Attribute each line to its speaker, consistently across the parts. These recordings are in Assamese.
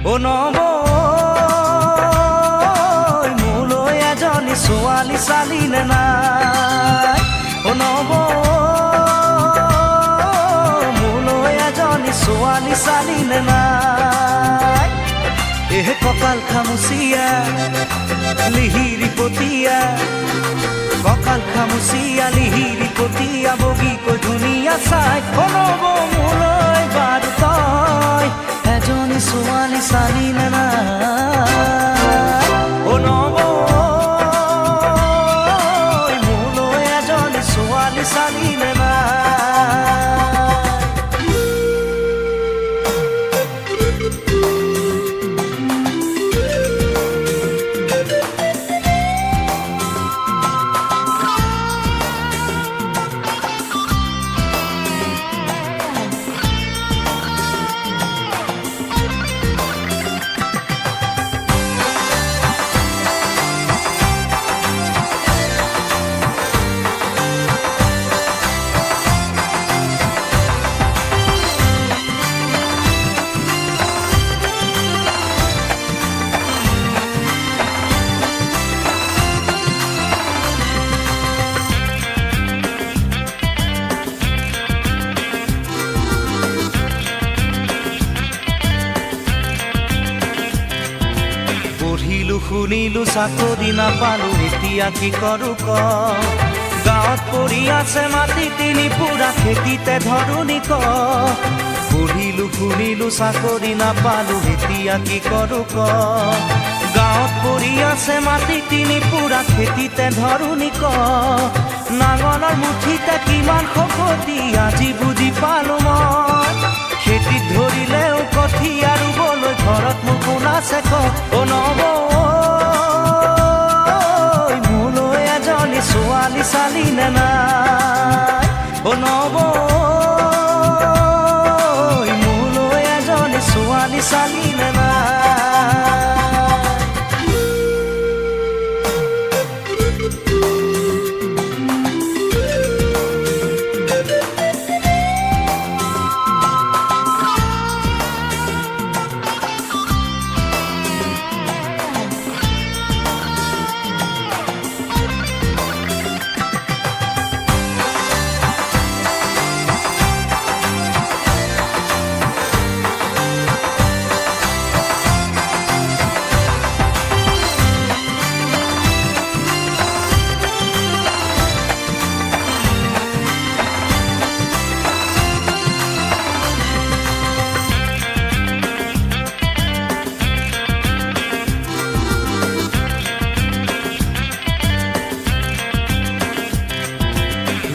Speaker 1: অ নব মোলৈ এজনী ছোৱালী চালিনে নাই অ নব মোলৈ এজনী ছোৱালী চালিনে নাই এহ কপাল খামুচিয়া লিহিৰি পতিয়া কঁকাল খামুচিয়া লিহিৰি পতিয়া বগীকৈ ধুনীয়া চাই অ নব মোলৈ বাৰু তই এজনী ছোৱালী চালিনে নাই অ নব মোলৈ এজনী ছোৱালী চালিনে নাই শুনিলো চাকৰি নাপালো এতিয়া কি কৰো ক গাঁৱত পৰি আছে মাটি তিনি পুৰা খেতিতে ধৰণি ক পঢ়িলো শুনিলো চাকৰি নাপালো এতিয়া কি কৰো ক গাঁৱত পৰি আছে মাটি তিনি পুৰা খেতিতে ধৰণি ক নাঙলৰ মুঠিতে কিমান শকতি আজি বুজি পালো মই খেতিত ধৰিলেও কঠীয়া ৰুবলৈ ঘৰত মোৰ কোন আছে ক অ নব ছোৱালী চালিনে নাই অ নব মোলৈ এজনী ছোৱালী চালিনে নাই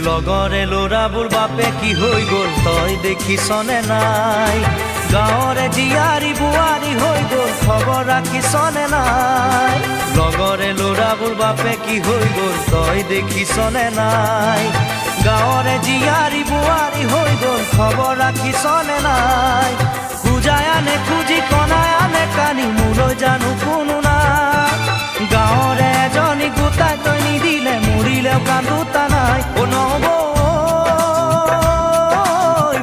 Speaker 1: লগৰে ল'ৰাবোৰ বাপে কি হৈ গ'ল তই দেখিছনে নাই গাঁৱৰে জীয়াৰী বোৱাৰী হৈ গ'ল খবৰ ৰাখিছনে নাই লগৰে ল'ৰাবোৰ বাপে কি হৈ গ'ল তই দেখিছনে নাই গাঁৱৰে জীয়াৰী বোৱাৰী হৈ গ'ল খবৰ ৰাখিছনে নাই খুজাই আনে খুজি কণাই আনে কানি মোলৈ জানো কোনো নাই গাঁৱৰে এজনী গোটাই তই নিদিলে মৰিলেও কান্দোতা নাই অ নব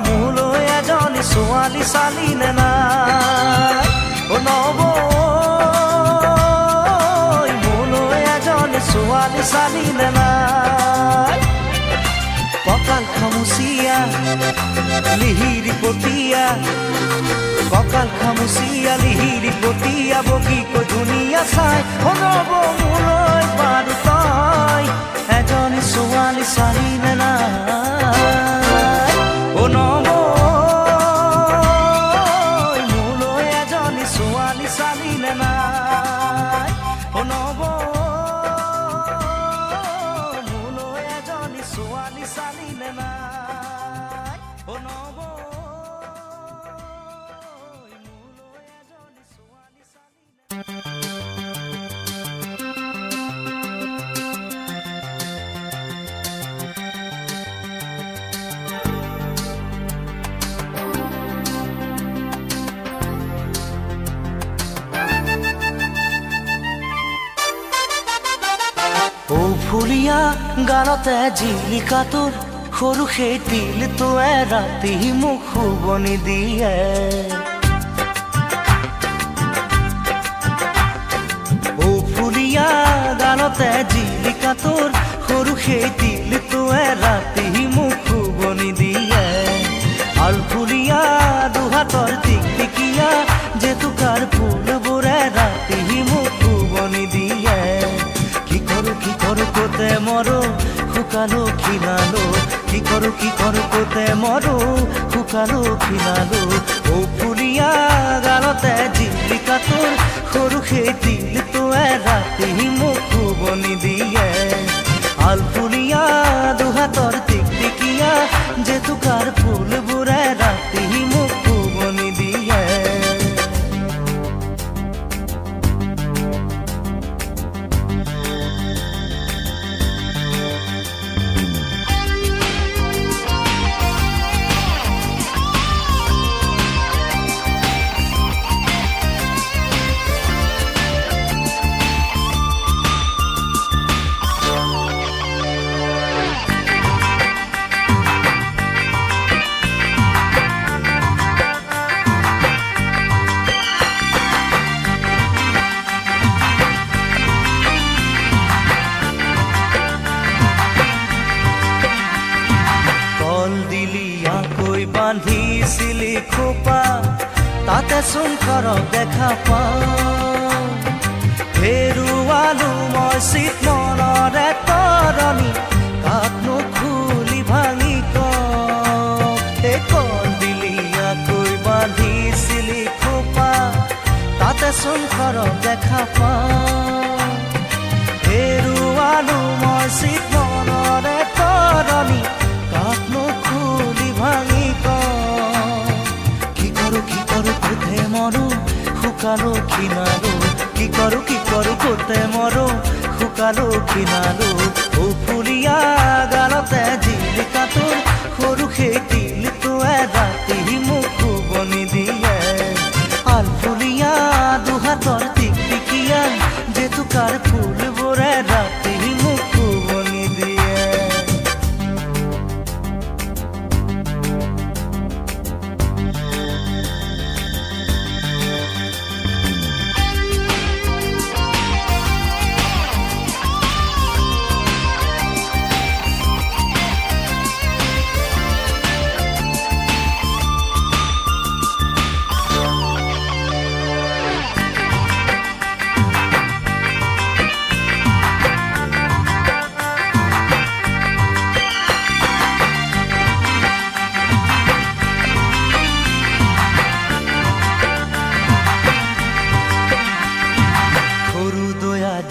Speaker 1: মোলৈ এজনী ছোৱালী চালিনে নাই অ নব মোলৈ এজনী ছোৱালী চালিনে নাই কঁকাল খামুচিয়া লিহিৰি পতিয়া কঁকাল খামুচিয়া লিহিৰি পতিয়া বগীকৈ ধুনীয়া চাই অ নব মোলৈ বাৰু তই এজনী ছোৱালী চালিনে নাই অ নব মোলৈ এজনী ছোৱালী চালিনে নাই অ নব মোলৈ এজনী ছোৱালী চালিনে নাই অ নব মোলৈ এজনী ছোৱালী চালিনে ফুলিয়া গানতে জিলিকাটোৰ সৰু সেই তিলটোৱে ৰাতি মোক শুবনি দিয়ে গালতে জিলিকা তোৰ সৰু সেই তিলটোৱে ৰাতি মোক শুবনি দিয়ে আলফুলীয়া দুহাতৰ টিকটিকিয়া জেতুকাৰ ফুলবোৰে ৰাতি মোক শুবনি দিয়ে কি কৰো কোতে মৰো শুকালো খিনালো কি কৰো কোতে মৰো শুকালো খিনালো ও ফুলীয়া গালতে জিলিকা তোৰ সৰু সেই তিলটোৱে ৰাতি মোক শুবনি দিয়ে আলফুলীয়া দুহাতৰ টিকটিকিয়া জেতুকাৰ ফুলবোৰে ৰাতি মোক শুবনি দিয়ে বান্ধিছিলি খোপা তাতে চোন কৰক দেখা পাওঁ হেৰুৱালো মই চিত মনৰে তৰণি কাকনো খুলি ভাঙি কওঁ কল দিলি আকৌ বান্ধিছিলি খোপা তাতে চোন কৰক দেখা পাওঁ হেৰুৱালো মই চিত মনৰে তৰণি কাকনো খুলি ভাঙি কোতে মৰো শুকালো খিনালো কি কৰো কোতে মৰো শুকালো খিনালো ও ফুলীয়া গালতে জিলিকা তোৰ সৰু সেই তিলটোৱে ৰাতি মোক শুবনি দিয়ে আলফুলীয়া দুহাতৰ টিকটিকিয়া জেতুকাৰ ফুলবোৰে ৰাতি মোক শুবনি দিয়ে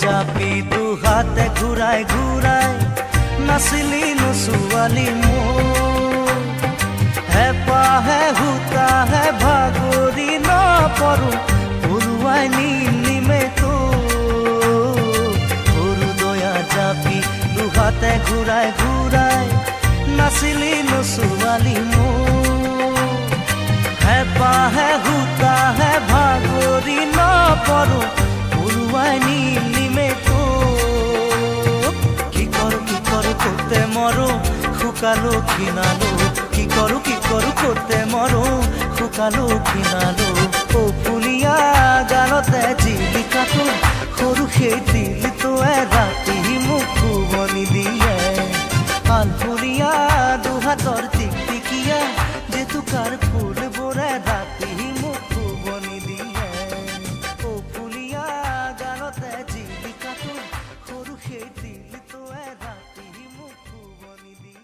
Speaker 1: জাপি দুহাতে ঘূৰাই ঘূৰাই নাচিলি ছোৱালী মোৰ হেঁপাহে হুতাহে ভাগৰি নপৰো পৰুৱাই নিমে তো সৰু দয়া জাপি দুহাতে ঘূৰাই ঘূৰাই নাচিলি ছোৱালী মোৰ হেঁপাহে হুতাহে ভাগৰি নপৰো পৰুৱাই নিমে তো কি কৰো কোতে মৰো শুকালো খিনালো কি কৰো কোতে মৰো শুকালো খিনালো ও ফুলীয়া গালতে জিলিকা তোৰ সৰু সেই তিলটোৱে ৰাতি মোক শুবনি দিয়ে আলফুলীয়া দুহাতৰ টিকটিকিয়া জেতুকাৰ ফুলবোৰে ৰাতি মোক শুবনি দিয়ে ও ফুলীয়া গালতে জিলিকা তোৰ সৰু সেই তিলটোৱে ৰাতি মোক শুবনি দিয়ে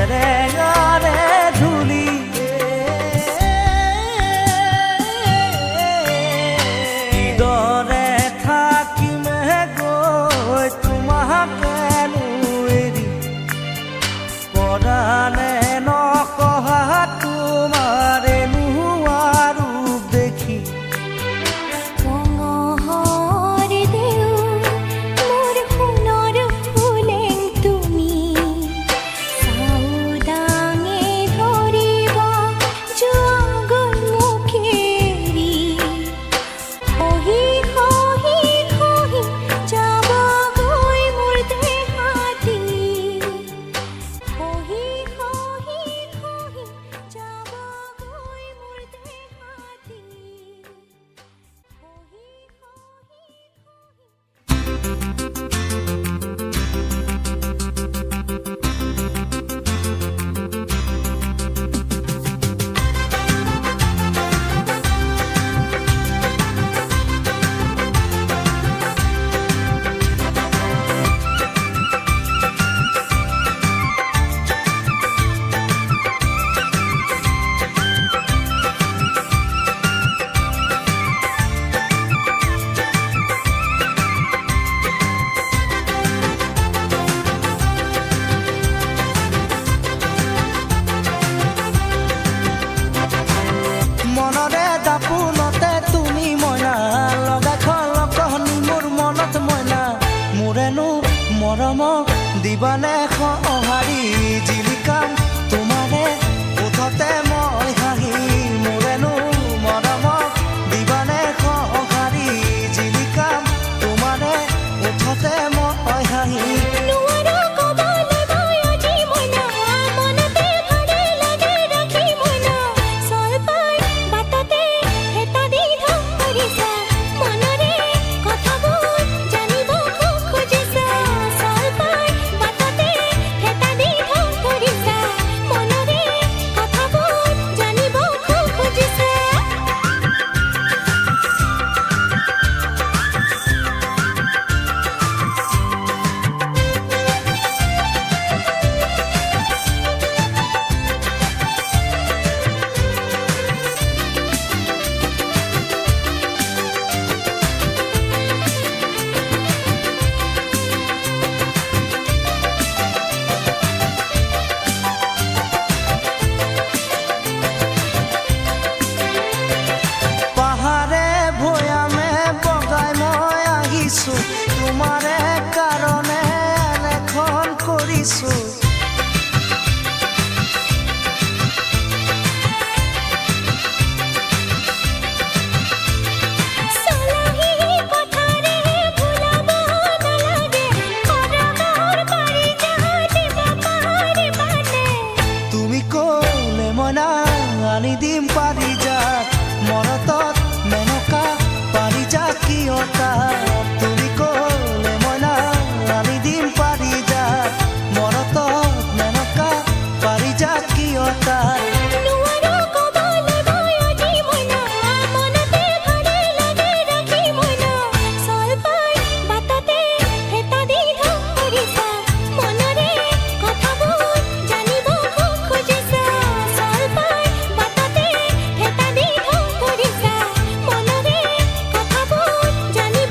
Speaker 1: জেৰেঙাৰে ধূলি কিদৰে থাকিমে গৈ তোমাকেনো এৰি পৰাণে নকহা তোমাৰে নোহোৱা ৰূপ দেখি মনৰে দাপোনতে তুমি মইনা লগাই খলকনি মোৰ মনত মইনা মোৰেনো মৰমক দিবানে সঁহাৰি জিলিকাম তোমাৰে ওঠতে মই হাঁহি মোৰেনো মৰমক দিবানে সঁহাৰি জিলিকাম তোমাৰে ওঠতে মই হাঁহি তোমাৰে কাৰণে লেখন কৰিছো তুমি ক'লে মইনা আনি দিম পাৰিজাত মৰতত মেনকা পাৰিজাত কিয়তা তুমি ক'লে মইনা আনি দিম পাৰিজাত মৰতত মেনকা পাৰিজাত কিয়তা
Speaker 2: জানি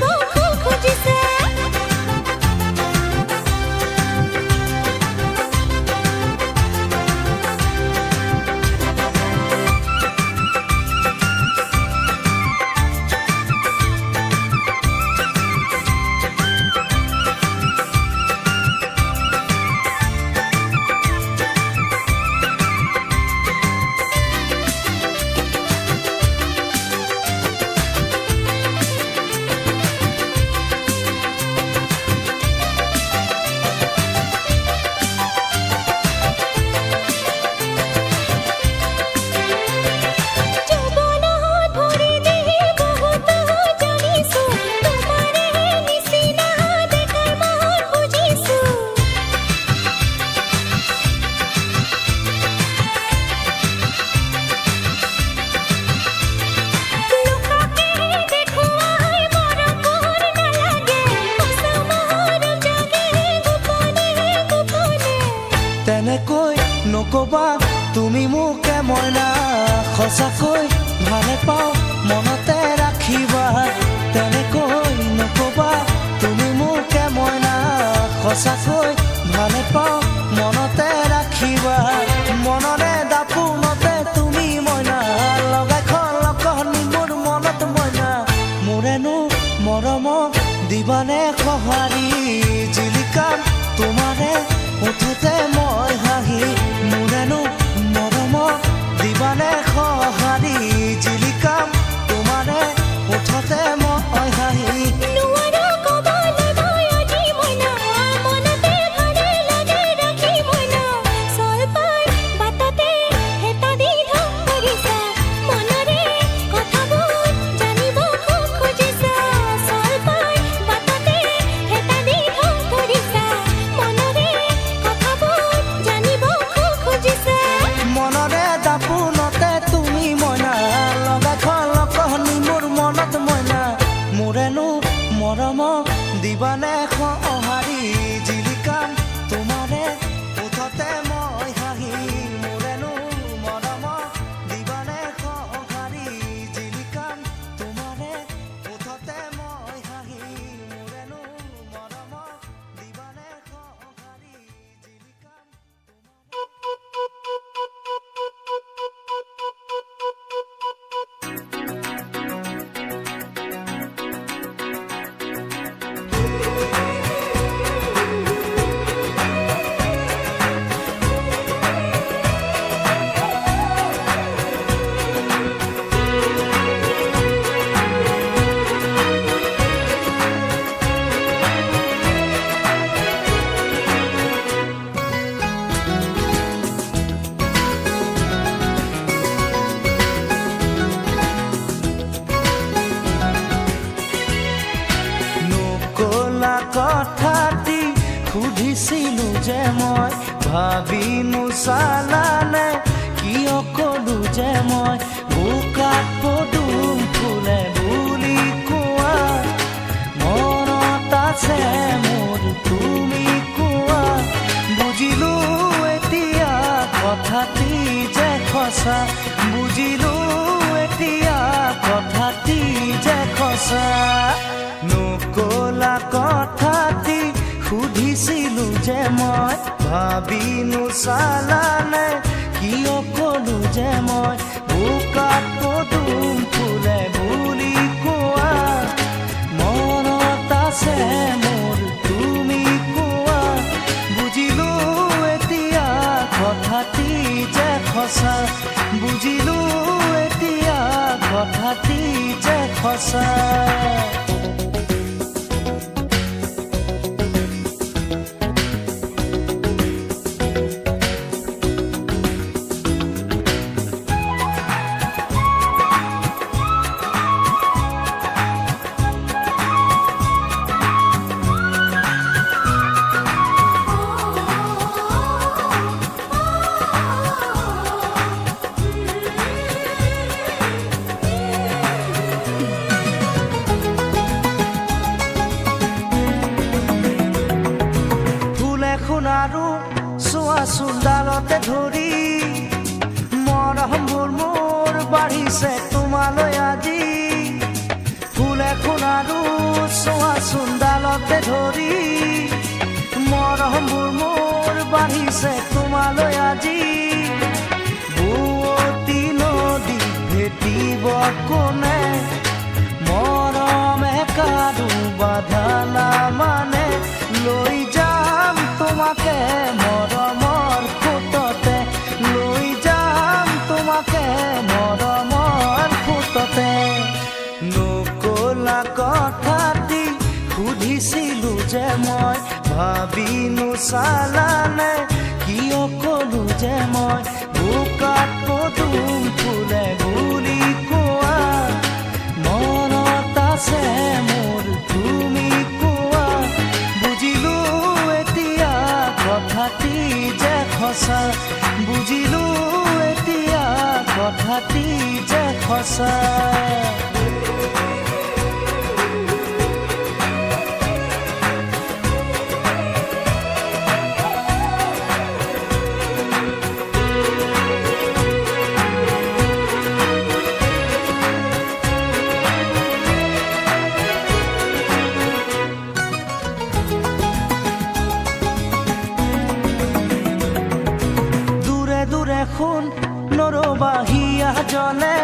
Speaker 1: তুমি মোকে মইনা সঁচাকৈ ভালে পাওঁ মনতে ৰাখিবা তেনেকৈ নকবা তুমি মোকে মইনা সঁচাকৈ ভালে পাওঁ মনতে ৰাখিবা মনৰে দাপোনতে তুমি মইনা লগাই খলকনি মোৰ মনত মইনা মোৰেনো মৰমক দিবানে সঁহাৰি জিলিকাম তোমাৰে উঠোতে মই হাঁহি মোৰেনো মৰমক দিবানে সঁহাৰি জিলিকাম তোমাৰে উঠোতে মই হাঁহি মৰমক দিবানে সঁহাৰি জিলিকাম তোমাৰে উঠতে মই হাঁহি মোৰেনো মৰমক দিবানে সঁহাৰি জিলিকাম তোমাৰে উঠতে মই হাঁহি মোৰেনো মৰমক দিবানে সঁহাৰি জিলিকাম কথাটি সুধিছিলো যে মই ভাবি নোচালানে কিয় কলো যে মই বোকাত পদুম ফুলে বুলি কোৱা মনত আছে মোৰ তুমি কোৱা বুজিলো এতিয়া কথাটি যে সঁচা বুজিলো এতিয়া কথাটি যে সঁচা নকলা কথাটি সুধিছিলো যে মই ভাবি নোচালানে কিয় কলো যে মই বোকাত পদুম ফুলে বুলি কোৱা মনত আছে মোৰ তুমি কোৱা বুজিলো এতিয়া কথাটি যে সঁচা বুজিলো এতিয়া কথাটি যে সঁচা আৰু চোৱাচোন ডালতে ধৰি মৰমবোৰ মোৰ বাঢ়িছে তোমালৈ আজি ফুল এখন আৰু চোৱাচোন ডালতে ধৰি মৰমবোৰ মোৰ বাঢ়িছে তোমালৈ আজি বুৱতী নদী ভেটিব কোনে মৰমে কাৰো বাধা নামানে লৈ যাম তোমাকে মৰমৰ খুঁটতে লৈ যাম তোমাকে মৰমৰ খুঁটতে নকলা কথাটি সুধিছিলো যে মই ভাবি নোচালানে কিয় কলো যে মই বোকাত পদুম ফুলে বুলি কোৱা মনত আছে মোৰ তুমি কোৱা বুজিলো এতিয়া কথাটি যে সঁচা বুজিলো এতিয়া কথাটি যে সঁচা হিয়া জলে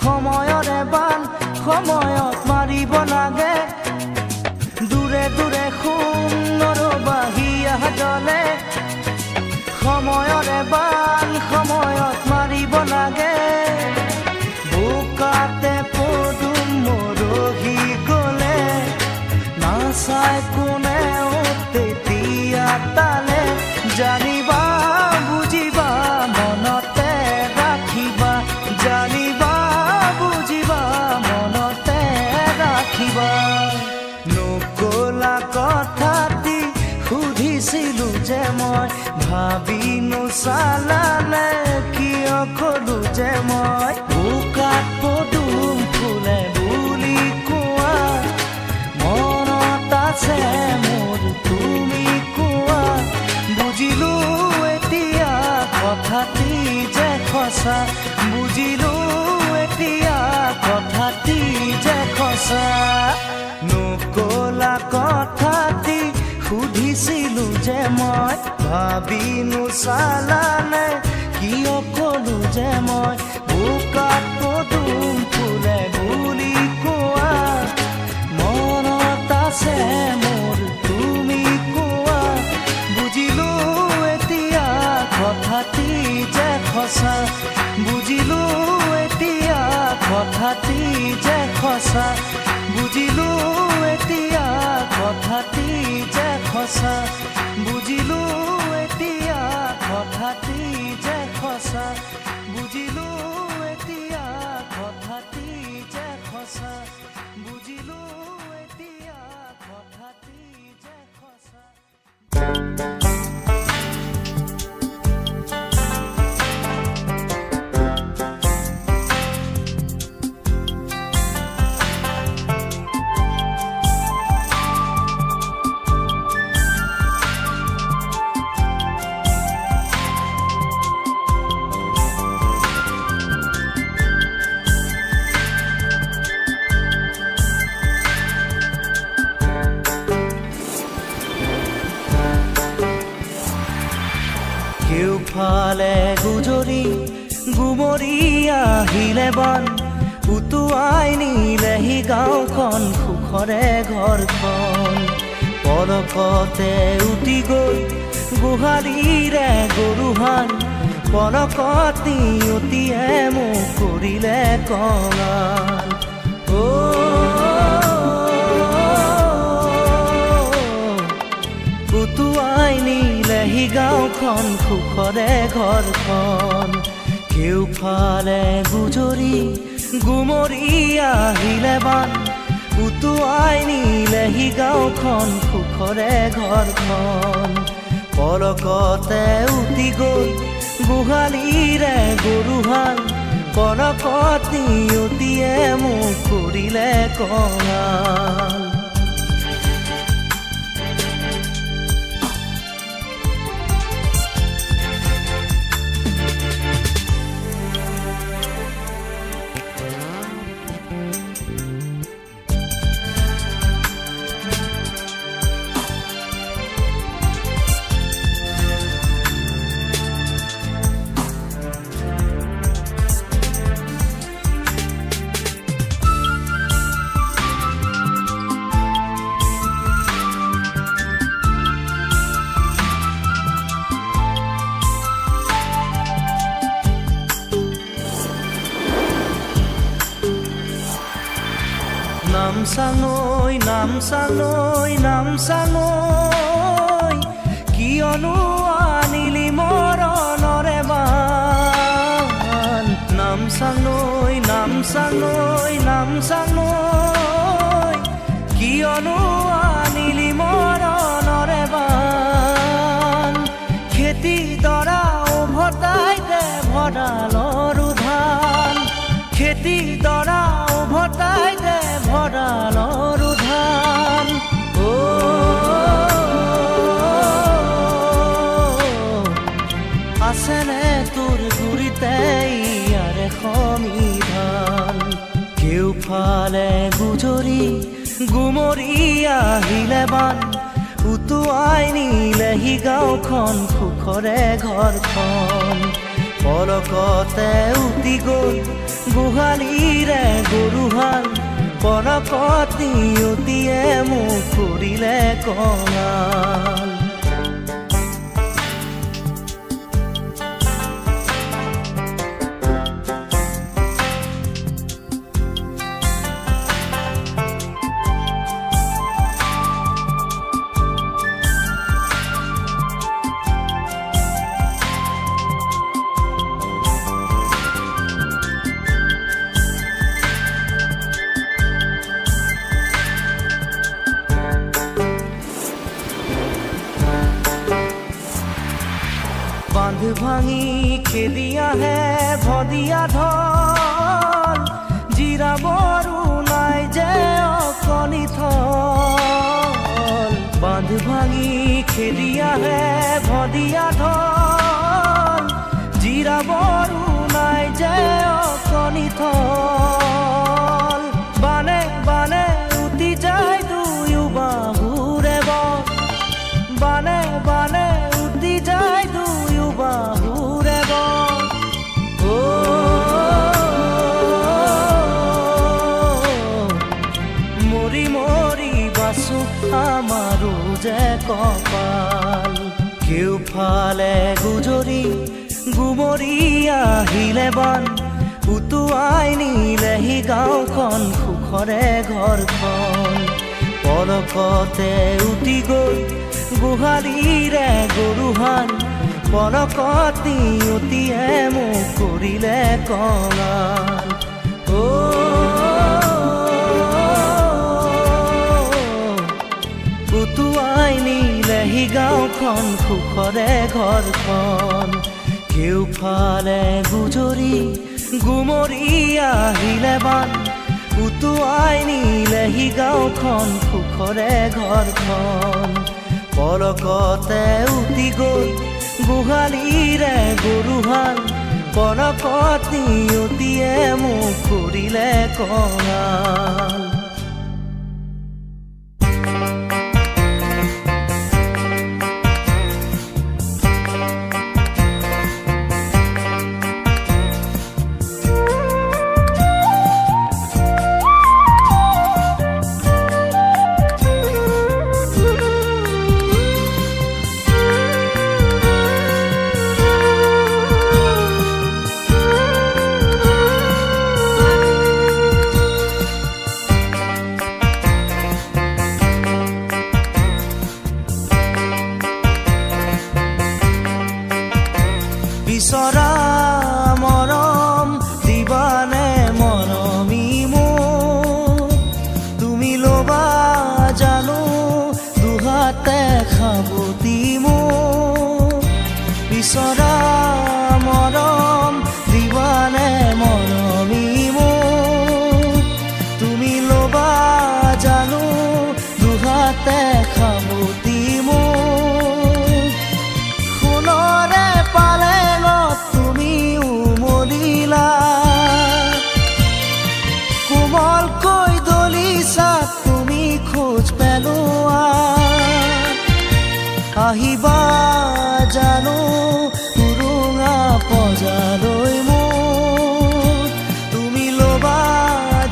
Speaker 1: সময়ৰে বান সময়ত মাৰিব লাগে দূৰে দূৰে সুন্দৰ বাহিয়া জলে সময়ৰে বান সময়ত মাৰিব লাগে বোকাতে পদুম মৰহি গলে নাচাই কোনেও তেতিয়া তালে জানিবা বুজিবা মনতে ৰাখিবা জানিবা বুজিবা মনতে ৰাখিবা নকলা কথাটি সুধিছিলো যে মই ভাবি নোচালানে কিয় কলো যে মই বোকাত পদুম ফুলে বুলি কোৱা মনত আছে মোৰ তুমি কোৱা বুজিলো এতিয়া কথাটি যে সঁচা বুজিলো এতিয়া কথাটি যে সঁচা নকলা কথাটি সুধিছিলো যে মই ভাবি নোচালানে কিয় কলো যে মই বোকাত পদুম ফুলে বুলি কোৱা মনত আছে মোৰ তুমি কোৱা বুজিলো এতিয়া কথাটি যে সঁচা বুজিলো এতিয়া কথাটি যে সঁচা বুজিলো এতিয়া কথাটি যে সঁচা বুজিলো এতিয়া কথাটি যে সঁচা বুজিলো এতিয়া কথাটি যে সঁচা বুজিলো এতিয়া কথাটি যে সঁচা কেউফালে গুজৰি গুমৰি আহিলে বান উটুৱাই নিলেহি গাঁওখন সুখৰে ঘৰখন পলকতে উটি গৈ গোহালিৰে গৰুহান পলকতি উটিয়ে মোক কৰিলে কঙাল উটুৱাই নিলেহি গাঁওখন সুখৰে ঘৰখন কেউফালে গুজৰি গুমৰি আহিলে বান উটুৱাই নিলেহি গাঁওখন সুখৰে ঘৰখন পলকতে উটি গৈ গোহালিৰে গৰুহাল পলকতি উটিয়ে মোক কৰিলে কঙাল নামচাঙৈ নামচাঙৈ নামচাঙৈ কিয়নো আনিলি মৰণৰে বান নামচাঙৈ নামচাঙৈ নামচাঙৈ কিয়নো আনিলি মৰণৰে বান খেতি দৰা উভতাই দে ভঁৰালৰ ধান খেতি দৰা উভতাই দে ভঁৰালৰ ধান আছেনে তোৰ গুৰিতে ইয়াৰে সমিধান কেউফালে গুজৰি গুমৰি আহিলে বান উটুৱাই নিলেহি গাঁওখন সুখৰে ঘৰখন পলকতে উটি গ'ল গোহালিৰে গৰুহাল পলকত নিয়তিয়ে মোক কৰিলে কঙাল বান্ধ ভাঙি খেলি আহে ভদিয়া ঢল জিৰাবৰো নাই যে অকণি থল বান্ধ ভাঙি খেলি আহে ভদিয়া ঢল জিৰাবৰো নাই যে অকণি থল বানে বানে উটি যায় দুয়ো বাহুৰে বল বানে বানে উটি যায় বাহুৰে বল মৰি মৰি বাচো আমাৰো যে কপাল কেওফালে গুজৰি গুমৰি আহিলে বান উটুৱাই নিলেহি গাঁওখন সুখৰে ঘৰখন পলকতে উটি গ'ল গোহালিৰে গৰুহাল পলকত নিয়তিয়ে মোক কৰিলে কঙাল উটুৱাই নিলেহি গাঁওখন সুখৰে ঘৰখন কেওফালে গুজৰি গুমৰি আহিলে বান উটুৱাই নিলেহি গাঁওখন সুখৰে ঘৰখন পলকতে উটি গ'ল গোহালিৰে গৰুহাল পলকত নিয়তিয়ে মোক কৰিলে কঙাল বিচৰা মৰম দিবানে মৰমী মোক তুমি ল'বা জানো দুহাতে খাবতি মোক বিচৰা মৰম দিবানে মৰমী মোক তুমি ল'বা জানো দুহাতে খাবতি মোক সোণৰে পালে কোমলকৈ দলিছা তুমি খোজ পেলোৱা আহিবা জানো উৰুঙা পজালৈ মোৰ তুমি ল'বা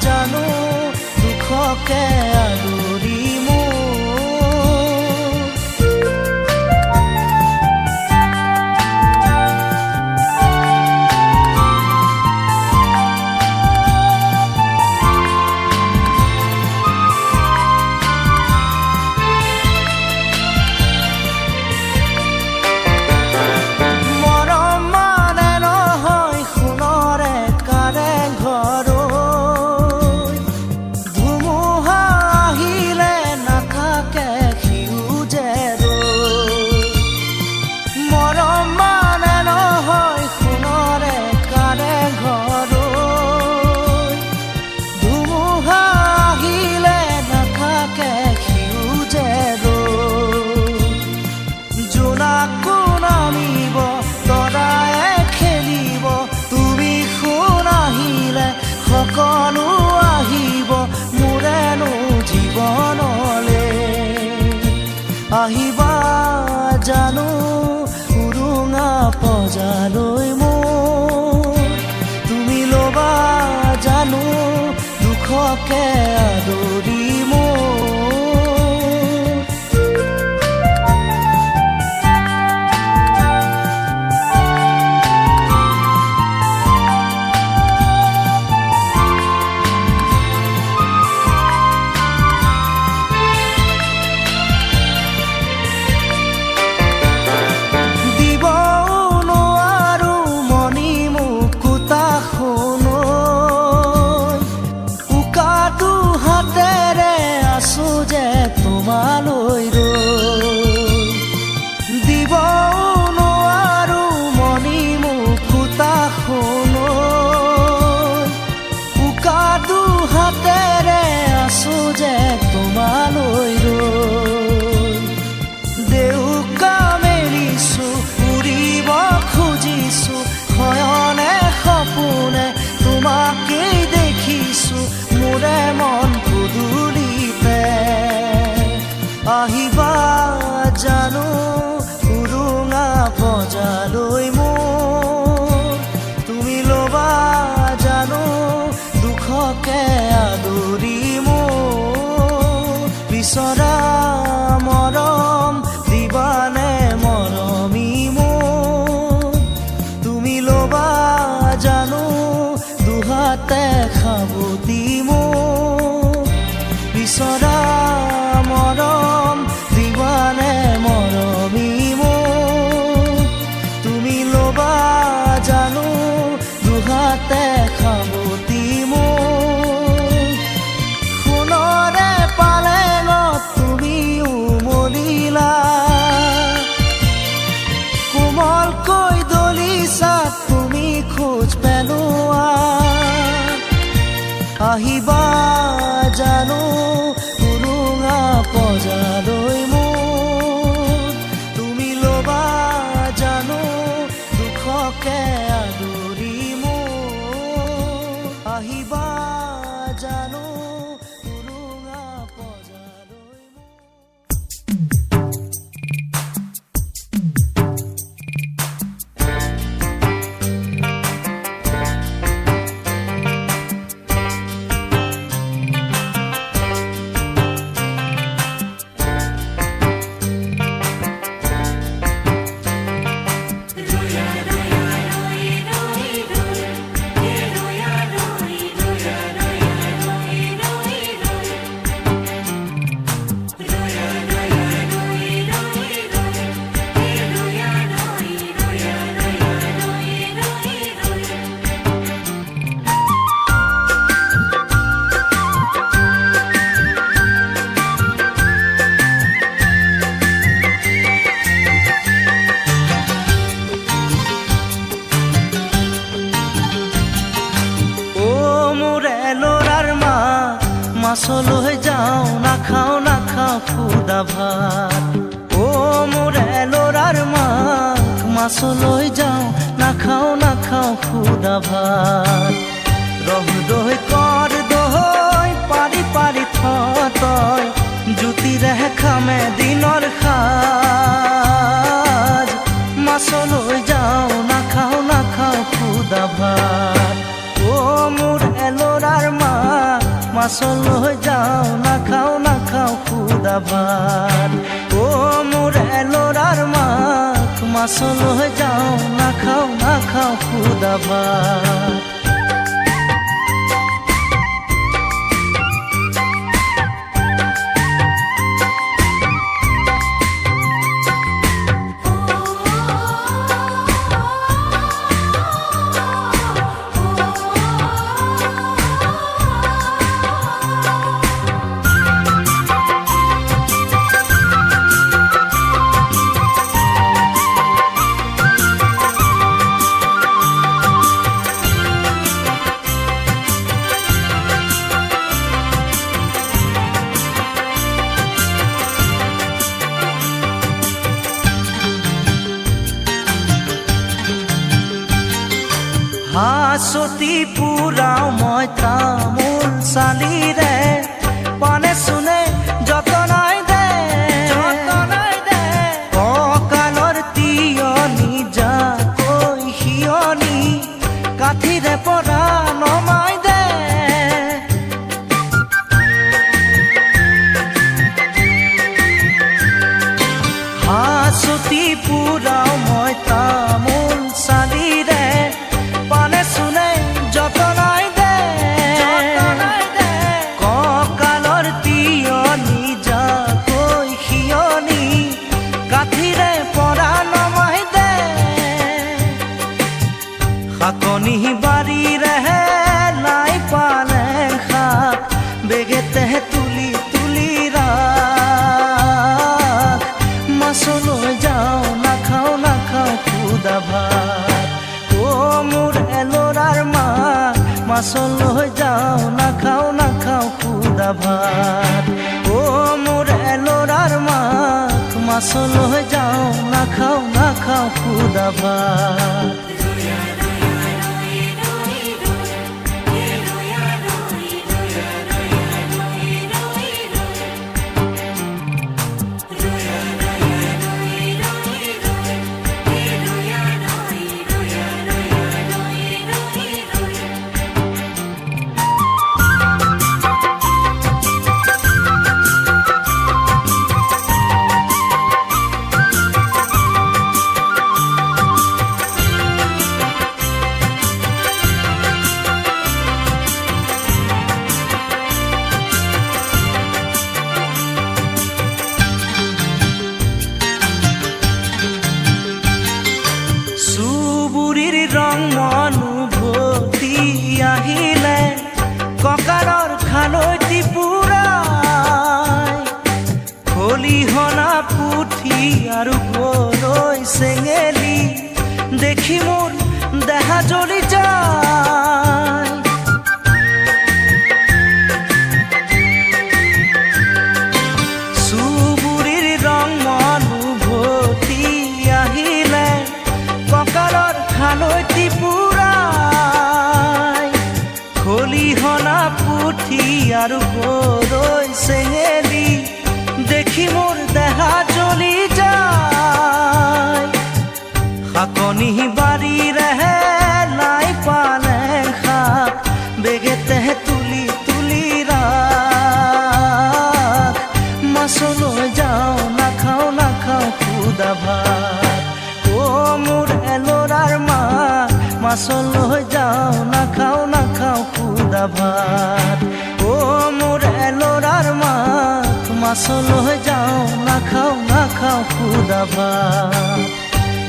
Speaker 1: জানো দুখকে আদৰি দুখকে আদৰি তোমালৈ দিব নোৱাৰো মনি মুকুতা সোণৈ উকা দুহাতেৰে আছো যে তোমালৈ দেউকা মেলিছো ফুৰিব খুজিছো শয়নে সপোনে তোমাকেই দেখিছো মোৰে মন পদূলিতে আহিবা জানো উৰুঙা বজালৈ মোৰ তুমি ল'বা জানো দুখকে আদৰি মোৰ বিচৰা মৰম দিবানে মৰমি মোৰ তুমি ল'বা জানো দুহাতে সাবতি মোৰ বিচৰা মৰম দিবানে মৰমি মোৰ তুমি ল'বা জানো দুহাতে সাবতি মোৰ সোণৰে পালেঙত তুমি উমলিলা কোমলকৈ দলিছাত তুমি খোজ পেলোৱা আহিবা জানো পজালৈ মোৰ তুমি ল'বা জানো দুখকে আদৰি মোৰ আহিবা জানো উৰুঙা পজালৈ মাছলৈ যাওঁ নাখাওঁ খুদা ভাত মোৰে ল'ৰাৰ মাক মাছলৈ যাওঁ নাখাওঁ খুদা ভাত ৰহ দৈ কৰ দৈ পাৰি পাৰি থয় জুতিৰে খামে দিনৰ সাজ মাছলৈ যাওঁ নাখাওঁ খুদা ভাত মোৰে ল'ৰাৰ মাক মাছলৈ যাওঁ নাখাওঁ খুদা ভাত মোৰে ল'ৰাৰ মাক মাছলৈ যাওঁ নাখাওঁ খুদা ভাত হাঁচতি পুৰাও মই তামোল চালিৰে পানে চুনে যতনাই দে কঁকালৰ তিয়নি যাকৈ শিয়নি কাঠিৰে পৰা নমাই দে মাছল লৈ যাওঁ নাখাওঁ খুদা ভাত। ও মোৰ এলৰাৰ মাক মাছল লৈ যাওঁ নাখাওঁ খুদা ভাত। চুবুৰীৰ ৰং মনোভতি আহিলে কঁকালৰ খালৈটি পুৰাই, খলিহনা পুঠি আৰু গৰৈ চেঙেলী দেখি মোৰ দেহা জ্বলি যায়। চুবুৰীৰ ৰং মনোভতি আহিলে কঁকালৰ খালৈটি পুৰাই, খলিহনা পুঠি আৰু গৰৈ চেঙেলী দেখি মোৰ দেহা জ্বলি যায়। শাকনি বাৰীৰেহে নাই পালেং শাক, বেগেতেহে তুলি তুলি ৰাখ, মাছলৈ যাওঁ নাখাওঁ খুদা ভাত। ও মোৰ এলৰাৰ মাক মাছল লৈ যাওঁ নাখাওঁ খুদা ভাত। ও মোৰ এলৰাৰ মাক মাছল লৈ যাওঁ নাখাওঁ খুদা ভাত।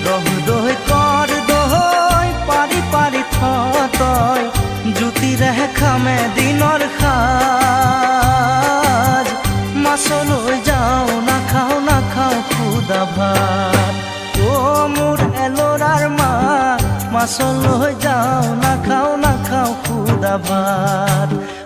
Speaker 1: ৰহ দৈ কৰ দৈ পাৰি পাৰি থয়, জুতিৰেহে খামে দিনৰ সাজ, মাছলৈ যাওঁ নাখাওঁ খুদা ভাত। ও মোৰ এলৰাৰ মাক মাছল লৈ যাওঁ নাখাওঁ খুদা ভাত।